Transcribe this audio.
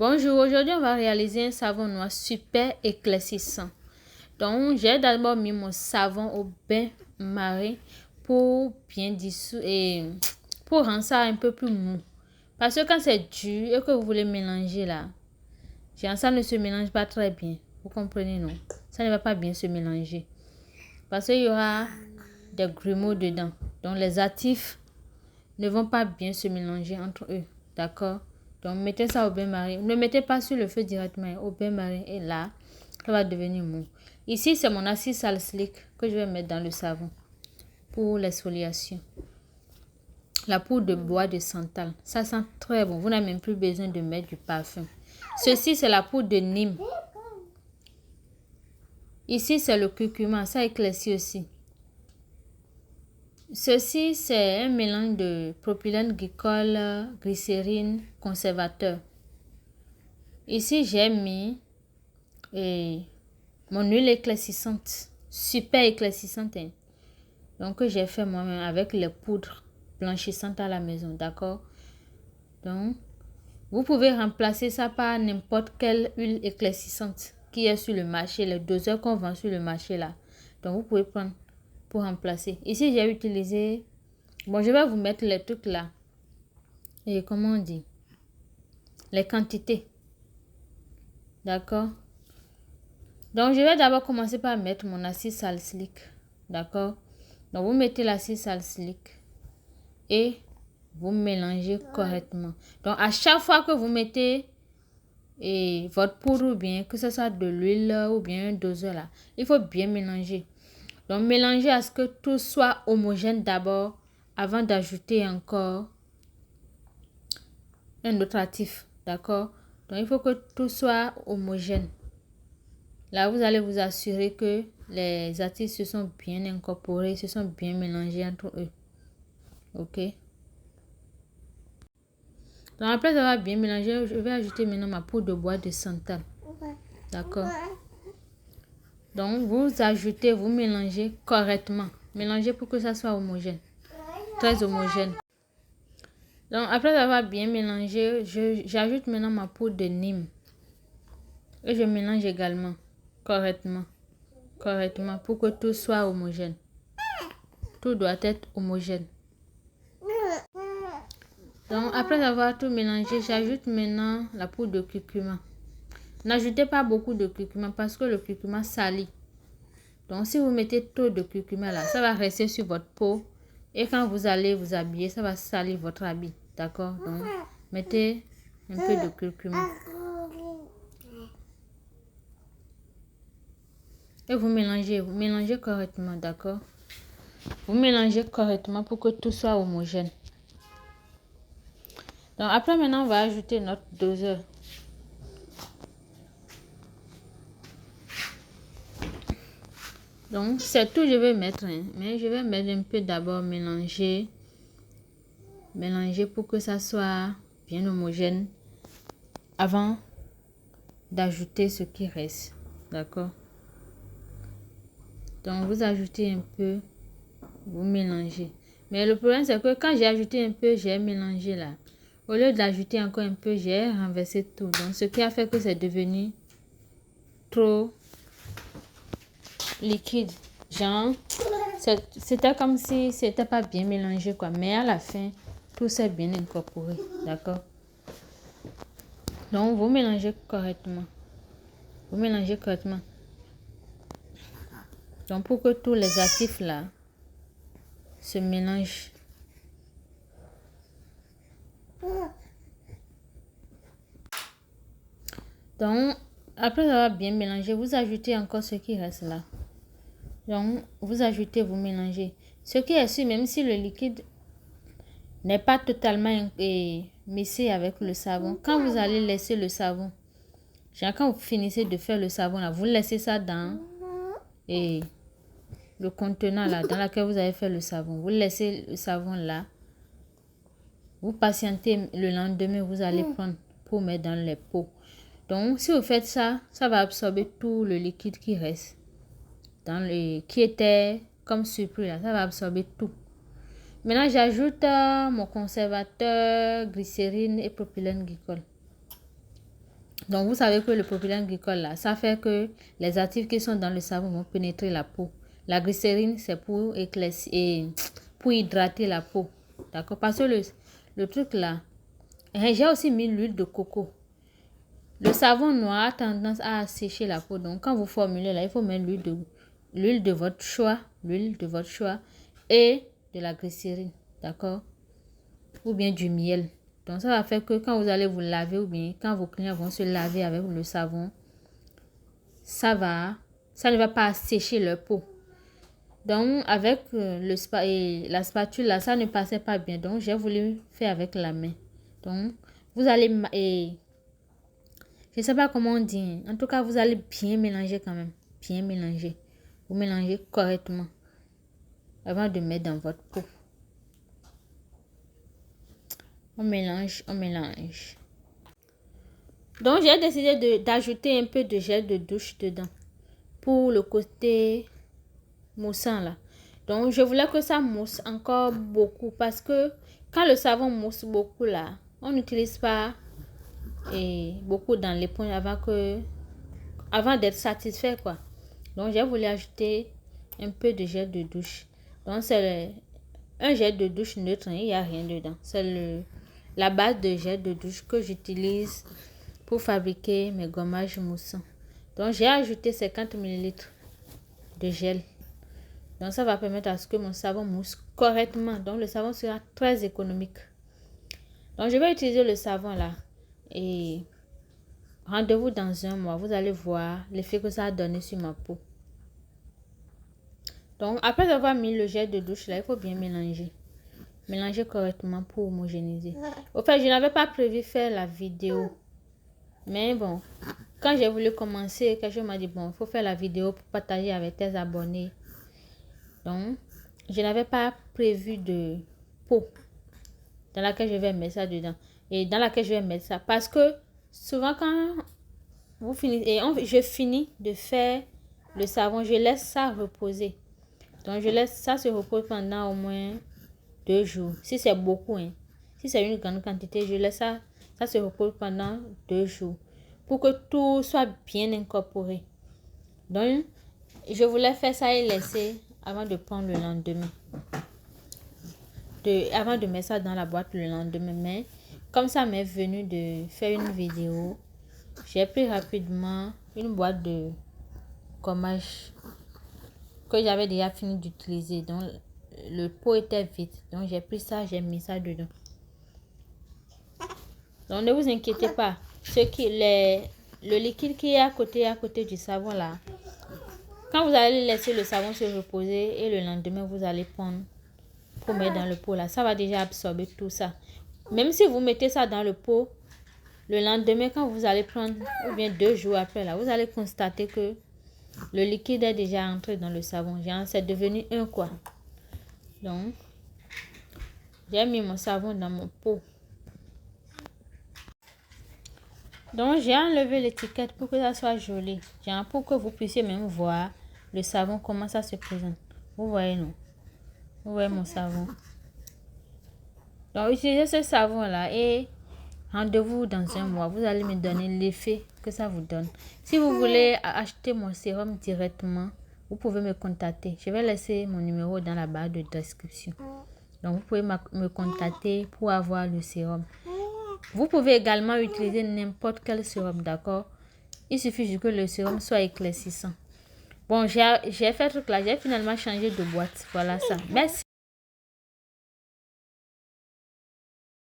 Bonjour, aujourd'hui on va réaliser un savon noir super éclaircissant. Donc j'ai d'abord mis mon savon au bain-marie pour bien dissoudre et pour rendre ça un peu plus mou. Parce que quand c'est dur et que vous voulez mélanger là, ça ne se mélange pas très bien. Vous comprenez, non? Ça ne va pas bien se mélanger. Parce qu'il y aura des grumeaux dedans. Donc les actifs ne vont pas bien se mélanger entre eux. D'accord? Donc mettez ça au bain-marie. Ne mettez pas sur le feu directement. Au bain-marie et là, ça va devenir mou. Ici, c'est mon acide salicylique que je vais mettre dans le savon pour l'exfoliation. La poudre de bois de santal. Ça sent très bon. Vous n'avez même plus besoin de mettre du parfum. Ceci, c'est la poudre de Nîmes. Ici, c'est le curcuma. Ça éclaircit aussi. Ceci, c'est un mélange de propylène glycol, glycérine, conservateur. Ici, j'ai mis mon huile éclaircissante, super éclaircissante. Donc, j'ai fait moi-même avec les poudres blanchissantes à la maison, d'accord? Donc, vous pouvez remplacer ça par n'importe quelle huile éclaircissante qui est sur le marché, les doseurs qu'on vend sur le marché là. Donc, vous pouvez prendre pour remplacer. Ici, j'ai utilisé... Bon, je vais vous mettre les trucs là. Et comment on dit? Les quantités. D'accord? Donc, je vais d'abord commencer par mettre mon acide salicylique. D'accord? Donc, vous mettez l'acide salicylique et vous mélangez correctement. Donc, à chaque fois que vous mettez votre poudre ou bien que ce soit de l'huile ou bien un doseur là, il faut bien mélanger. Donc, mélangez à ce que tout soit homogène d'abord avant d'ajouter encore un autre actif. D'accord? Donc, il faut que tout soit homogène. Là, vous allez vous assurer que les actifs se sont bien incorporés, se sont bien mélangés entre eux. Ok? Donc, après avoir bien mélangé, je vais ajouter maintenant ma poudre de bois de santal. D'accord? Donc, vous ajoutez, vous mélangez correctement. Mélangez pour que ça soit homogène. Très homogène. Donc, après avoir bien mélangé, j'ajoute maintenant ma poudre de Nîmes. Et je mélange également correctement. Correctement pour que tout soit homogène. Tout doit être homogène. Donc, après avoir tout mélangé, j'ajoute maintenant la poudre de curcuma. N'ajoutez pas beaucoup de curcuma parce que le curcuma salit. Donc, si vous mettez trop de curcuma là, ça va rester sur votre peau. Et quand vous allez vous habiller, ça va salir votre habit. D'accord? Donc, mettez un peu de curcuma. Et vous mélangez correctement. D'accord? Vous mélangez correctement pour que tout soit homogène. Donc, après, maintenant, on va ajouter notre doseur. Donc, c'est tout, je vais mettre. Mais je vais mettre un peu d'abord mélanger. Mélanger pour que ça soit bien homogène. Avant d'ajouter ce qui reste. D'accord? Donc, vous ajoutez un peu. Vous mélangez. Mais le problème, c'est que quand j'ai ajouté un peu, j'ai mélangé là. Au lieu d'ajouter encore un peu, j'ai renversé tout. Donc, ce qui a fait que c'est devenu trop liquide. Genre, c'était comme si c'était pas bien mélangé, quoi. Mais à la fin, tout s'est bien incorporé. D'accord? Donc, vous mélangez correctement. Vous mélangez correctement. Donc, pour que tous les actifs là se mélangent. Donc, après avoir bien mélangé, vous ajoutez encore ce qui reste là. Donc, vous ajoutez, vous mélangez. Ce qui est sûr, même si le liquide n'est pas totalement mixé avec le savon, quand vous allez laisser le savon, genre quand vous finissez de faire le savon là, vous laissez ça dans le contenant là, dans lequel vous avez fait le savon. Vous laissez le savon là. Vous patientez le lendemain, vous allez prendre pour mettre dans les pots. Donc, si vous faites ça, ça va absorber tout le liquide qui reste. Qui était comme surplus là, ça va absorber tout. Maintenant, j'ajoute mon conservateur, glycérine et propylène glycol. Donc, vous savez que le propylène glycol, là, ça fait que les actifs qui sont dans le savon vont pénétrer la peau. La glycérine, c'est pour éclaircir et pour hydrater la peau. D'accord? Parce que le truc là, j'ai aussi mis l'huile de coco. Le savon noir a tendance à sécher la peau. Donc, quand vous formulez là, il faut mettre l'huile de votre choix. L'huile de votre choix. Et de la glycérine. D'accord? Ou bien du miel. Donc, ça va faire que quand vous allez vous laver ou bien quand vos clients vont se laver avec le savon, ça ne va pas sécher leur peau. Donc, avec la spatule, là, ça ne passait pas bien. Donc, j'ai voulu faire avec la main. Donc, vous allez... je ne sais pas comment on dit. En tout cas, vous allez bien mélanger quand même. Bien mélanger. Vous mélangez correctement avant de mettre dans votre peau. On mélange, on mélange. Donc, j'ai décidé d'ajouter un peu de gel de douche dedans. Pour le côté moussant là. Donc, je voulais que ça mousse encore beaucoup. Parce que quand le savon mousse beaucoup là, on n'utilise pas beaucoup dans l'éponge avant d'être satisfait quoi. Donc, j'ai voulu ajouter un peu de gel de douche. Donc, c'est un gel de douche neutre. Il n'y a rien dedans. C'est la base de gel de douche que j'utilise pour fabriquer mes gommages moussants. Donc, j'ai ajouté 50 ml de gel. Donc, ça va permettre à ce que mon savon mousse correctement. Donc, le savon sera très économique. Donc, je vais utiliser le savon là. Et rendez-vous dans un mois. Vous allez voir l'effet que ça a donné sur ma peau. Donc, après avoir mis le gel de douche là, il faut bien mélanger. Mélanger correctement pour homogénéiser. Au fait, je n'avais pas prévu faire la vidéo. Mais bon, quand j'ai voulu commencer, quelqu'un m'a dit, bon, il faut faire la vidéo pour partager avec tes abonnés. Donc, je n'avais pas prévu de peau dans laquelle je vais mettre ça dedans. Et dans laquelle je vais mettre ça. Parce que souvent, quand vous finissez, je finis de faire le savon, je laisse ça reposer. Donc, je laisse ça se reposer pendant au moins 2 jours. Si c'est beaucoup, hein. Si c'est une grande quantité, je laisse ça se repose pendant 2 jours. Pour que tout soit bien incorporé. Donc, je voulais faire ça et laisser avant de prendre le lendemain. Avant de mettre ça dans la boîte le lendemain. Mais comme ça m'est venu de faire une vidéo, j'ai pris rapidement une boîte de gommage que j'avais déjà fini d'utiliser. Donc, le pot était vide. Donc, j'ai pris ça, j'ai mis ça dedans. Donc, ne vous inquiétez pas. Le liquide qui est à côté du savon là, quand vous allez laisser le savon se reposer et le lendemain, vous allez prendre pour mettre dans le pot là, ça va déjà absorber tout ça. Même si vous mettez ça dans le pot, le lendemain, quand vous allez prendre, ou bien 2 jours après là, vous allez constater que le liquide est déjà entré dans le savon. Genre, c'est devenu un quoi. Donc, j'ai mis mon savon dans mon pot. Donc, j'ai enlevé l'étiquette pour que ça soit joli. Genre, pour que vous puissiez même voir le savon, comment ça se présente. Vous voyez, non? Vous voyez mon savon. Donc, utilisez ce savon-là et rendez-vous dans un mois. Vous allez me donner l'effet que ça vous donne. Si vous voulez acheter mon sérum directement, vous pouvez me contacter. Je vais laisser mon numéro dans la barre de description. Donc, vous pouvez me contacter pour avoir le sérum. Vous pouvez également utiliser n'importe quel sérum, d'accord? Il suffit juste que le sérum soit éclaircissant. Bon, j'ai fait truc là. J'ai finalement changé de boîte. Voilà ça. Merci.